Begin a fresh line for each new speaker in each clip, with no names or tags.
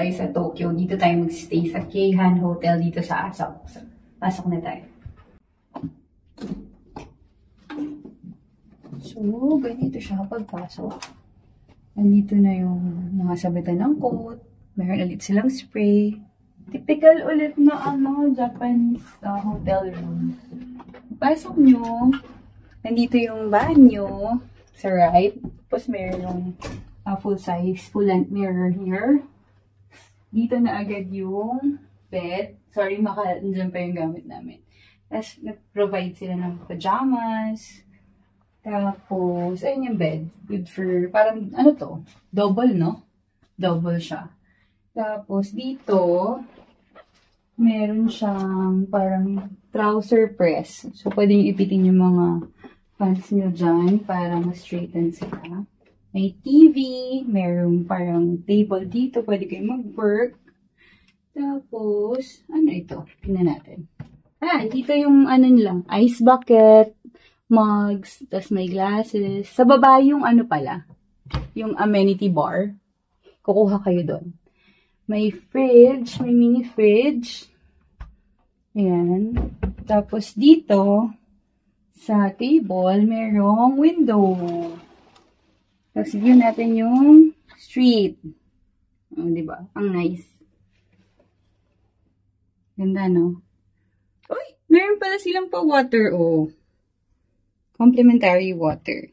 tayo sa Tokyo. Dito tayo mag-stay sa Keihan Hotel dito sa Asakusa. Pasok na tayo. So, ganito siya pagpasok. Nandito na yung mga sabitan ng coat. Meron ulit silang spray. Typical ulit na Japanese hotel room. Pasok nyo. Nandito yung banyo sa right. Tapos meron yung full-size, full-length mirror here. Dito na agad yung bed. Sorry, nandiyan pa yung gamit namin. Tapos, nag-provide sila ng pajamas. Tapos, ayun yung bed. Good for, parang, double, no? Double siya. Tapos, dito, meron siyang parang trouser press. So, pwede nyo ipitin yung mga pants nyo dyan para ma-straighten sila. May TV, merong parang table dito, pwede kayo mag-work. Tapos, ano ito? Tingnan natin. Dito yung nilang, ice bucket, mugs, tapos may glasses. Sa baba yung pala, yung amenity bar. Kukuha kayo doon. May fridge, may mini fridge. Ayan. Tapos dito, sa table, merong window. Tapos view natin yung street. Diba? Ang nice. Ganda, no? Uy! Meron pala silang pa-water, Complimentary water.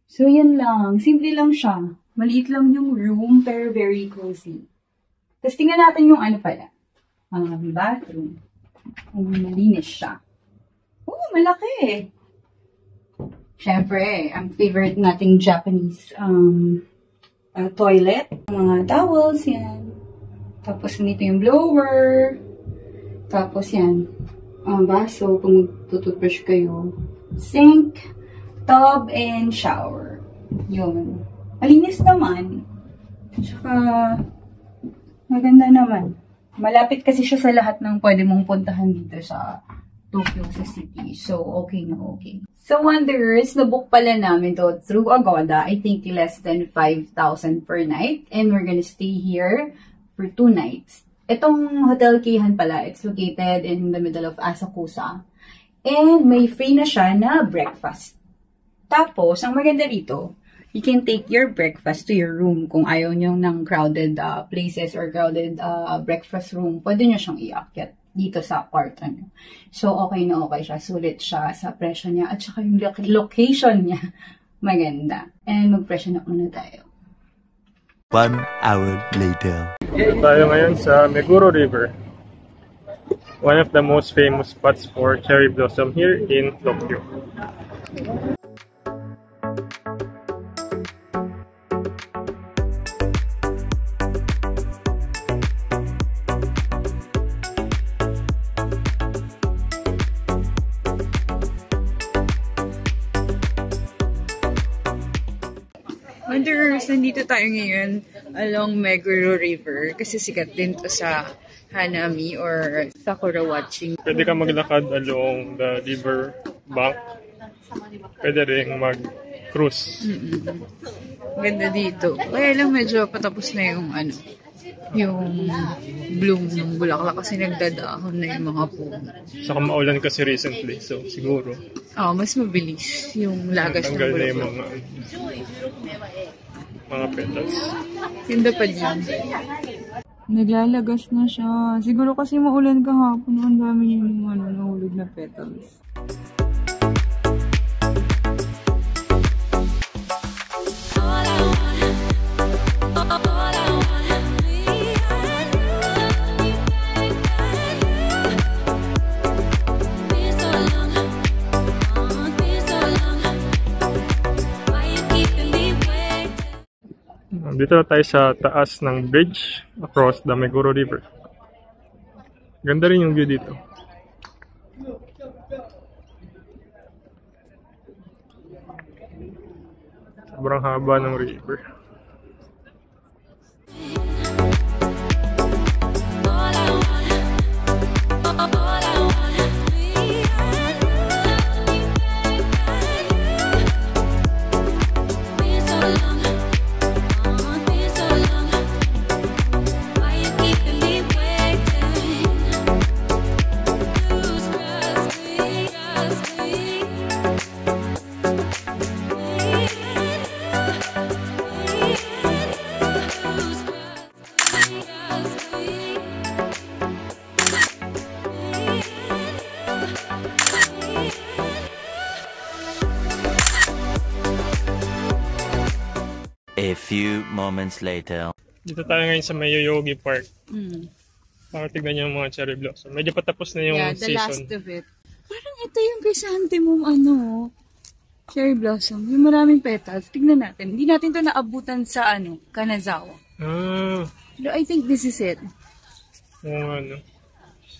So, yan lang. Simple lang siya. Maliit lang yung room, pero very cozy. Tapos, tingnan natin yung pala. Ang bathroom. Malinis siya. Malaki! Siyempre, ang favorite nating Japanese toilet. Mga towels, yan. Tapos, nito yung blower. Tapos, yan. Baso, kung magtututbrush kayo. Sink, tub, and shower. Yun. Malinis naman. Tsaka, maganda naman. Malapit kasi siya sa lahat ng pwede mong puntahan dito sa Tokyo sa city. So, okay na okay. So, Wanderers, nabook pala namin to through Agoda. I think less than 5,000 per night. And we're gonna stay here for 2 nights. Itong Hotel Keihan pala, it's located in the middle of Asakusa. And may free na siya na breakfast. Tapos, ang maganda dito, you can take your breakfast to your room kung ayaw nyo ng crowded places or crowded breakfast room. Pwede nyo siyang iakyat dito sa kwarto nyo. So, okay na okay siya. Sulit siya sa presyo niya. At saka yung location niya, maganda. And mag-freshen up muna tayo.
1 hour later.
Tayo ngayon sa Meguro River. One of the most famous spots for cherry blossom here in Tokyo.
Wanderers, nandito tayo ngayon along Meguro River kasi sikat din to sa Hanami or Sakura watching.
Pwede ka maglakad along the river bank. Pwede rin mag-cruise.
Ganda dito. Kaya lang medyo patapos na yung yung bloom ng bulaklak kasi nagdadahon na yung mga puno.
Saka maulan kasi recently, so siguro.
Mas mabilis yung lagas ng
tanggal na
bulaklak.
yung mga petals.
Ganda pa dyan. Naglalagas na siya. Siguro kasi maulan kahapon. Ang dami yung nahulog na petals.
Dito na tayo sa taas ng bridge across the Meguro River. Ganda rin yung view dito. Sobrang haba ng river.
A few moments later.
Dito tayo ngayon sa may Yoyogi Park.
Mm.
Para tignan yung mga cherry blossom. Medyo patapos na yung
The
season.
last of it. Parang ito yung krisante mong cherry blossom. Yung maraming petals. Tignan natin. Hindi natin to naabutan sa Kanazawa.
Ah.
Pero I think this is it.
Oo,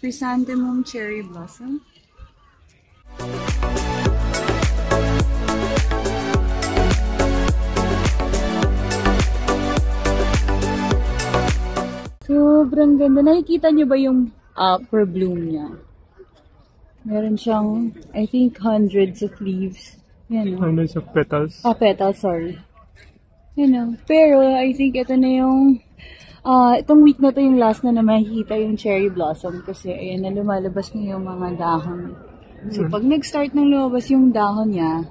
Chrysanthemum cherry blossom. Sobrang ganda. Nakikita niyo ba yung upper bloom niya? Meron siyang, I think, hundreds of leaves. Yan o.
Hundreds of petals.
Petals, sorry. Yan o. Pero, I think ito na yung, itong week na to yung last na makikita yung cherry blossom. Kasi, ayan na lumalabas na yung mga dahon. So, pag nag-start ng lumabas yung dahon niya,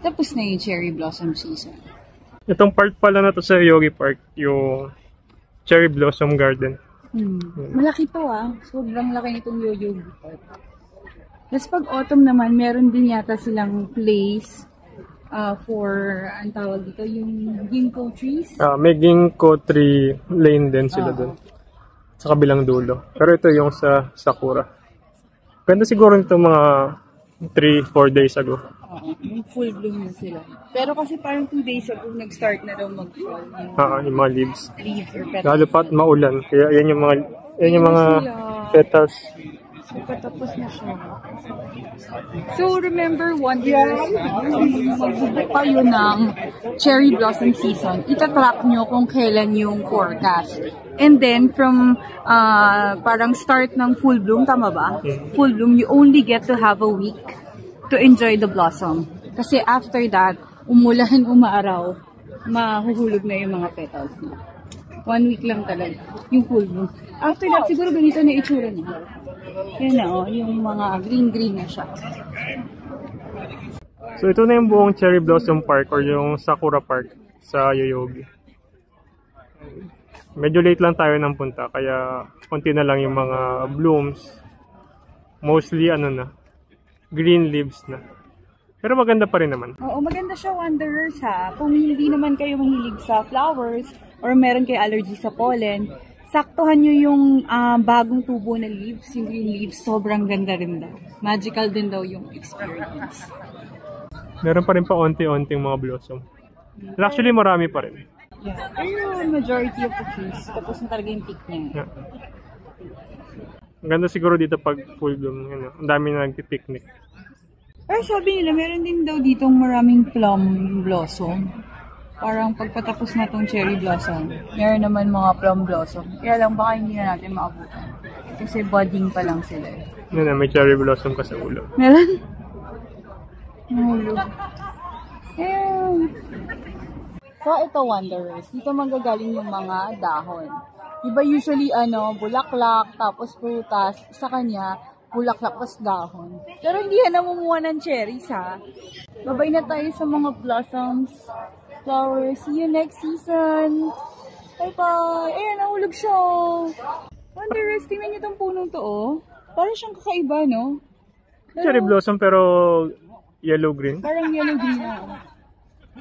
tapos na yung cherry blossom season.
Itong part pala na to sa Yoyogi Park, yung cherry blossom garden.
Malaki to sobrang laki nitong Yoyogi Park. Tapos pag autumn naman, meron din yata silang place for, ang tawag dito, yung ginkgo trees.
May ginkgo tree lane din sila dun. Sa kabilang dulo. Pero ito yung sa Sakura. Ganda siguro nito mga 3-4 days ago.
Yung full bloom na sila. Pero kasi parang 2 days ago, nag-start na daw mag-fall.
Yung mga leaves.
Leaves or petals.
Lalo pa't maulan. Kaya yan yung mga petals.
So, patapos na siya. So, remember, Wanderers, magbubuk pa yun ng cherry blossom season. Itatrack nyo kung kailan yung forecast. And then, from parang start ng full bloom, tama ba? Full bloom, you only get to have a week to enjoy the blossom. Kasi after that, umulan, umaaraw, mahuhulog na yung mga petals niya. 1 week lang talaga, yung full bloom. After that, siguro ganito na itsura niya. Yan na, yung mga green-green na siya.
So, ito na yung buong Cherry Blossom Park or yung Sakura Park sa Yoyogi. Medyo late lang tayo ng punta, kaya konti na lang yung mga blooms. Mostly, green leaves na. Pero maganda pa rin naman.
Oo, maganda siya, Wanderers, Kung hindi naman kayo mahilig sa flowers or meron kayo allergy sa pollen, saktuhan nyo yung bagong tubo na leaves, yung green leaves. Sobrang ganda rin daw. Magical din daw yung experience.
Meron pa rin pa onti-onting mga blossom. Actually, marami pa rin.
Yeah. Pero majority of the trees, tapos na talaga yung peak niya.
Yeah. Ang ganda siguro dito pag full bloom. Ang dami na nagpipicnic.
Pero sabi nila, meron din daw ditong maraming plum blossom. Parang pagpatapos na tong cherry blossom, meron naman mga plum blossom. Kaya lang baka hindi na natin maabutan. Kasi budding pa lang sila.
May cherry blossom ka sa ulo.
Meron? Mahulog. So ito, Wanderers, dito manggagaling yung mga dahon. Diba usually bulaklak, tapos prutas, sa kanya, bulaklak tapos dahon. Pero hindi yan namumuha ng cherries Babay na tayo sa mga blossoms. Flowers. See you next season. Bye-bye. Ayan, nahulog siya. Wanderers, tingnan niyo itong punong to, Parang siyang kakaiba, no? Pero,
Cherry blossom pero yellow-green.
Parang yellow-green na.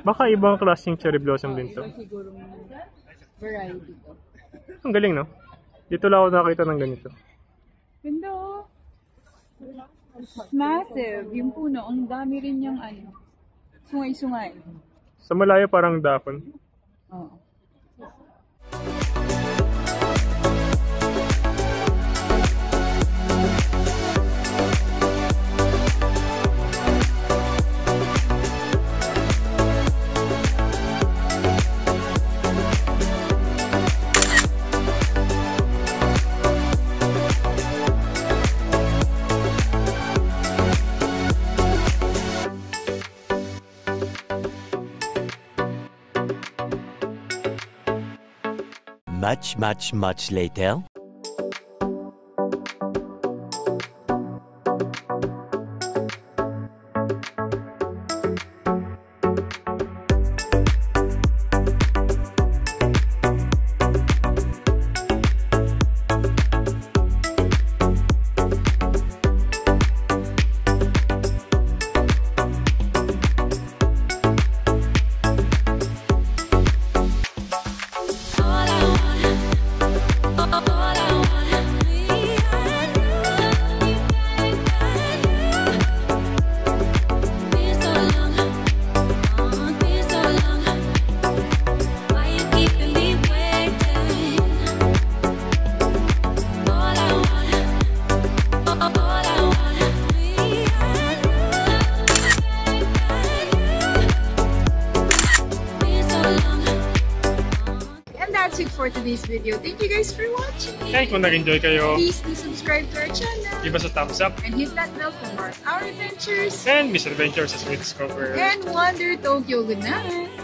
Baka ibang klaseng cherry blossom din to.
Siguro variety to.
Ang galing, no? Dito lang ako nakita ng ganito.
Ganda, Massive. Yung puno, ang dami rin yung sungay-sungay.
Sa malayo parang dapon.
Oo.
Much later.
that's it for today's video. Thank you guys for watching.
Hey, kung nag-enjoy kayo,
Please do subscribe to our channel.
give us a thumbs up.
And hit that bell for more our adventures.
And misadventures as we discover.
And Wonder Tokyo. Good night.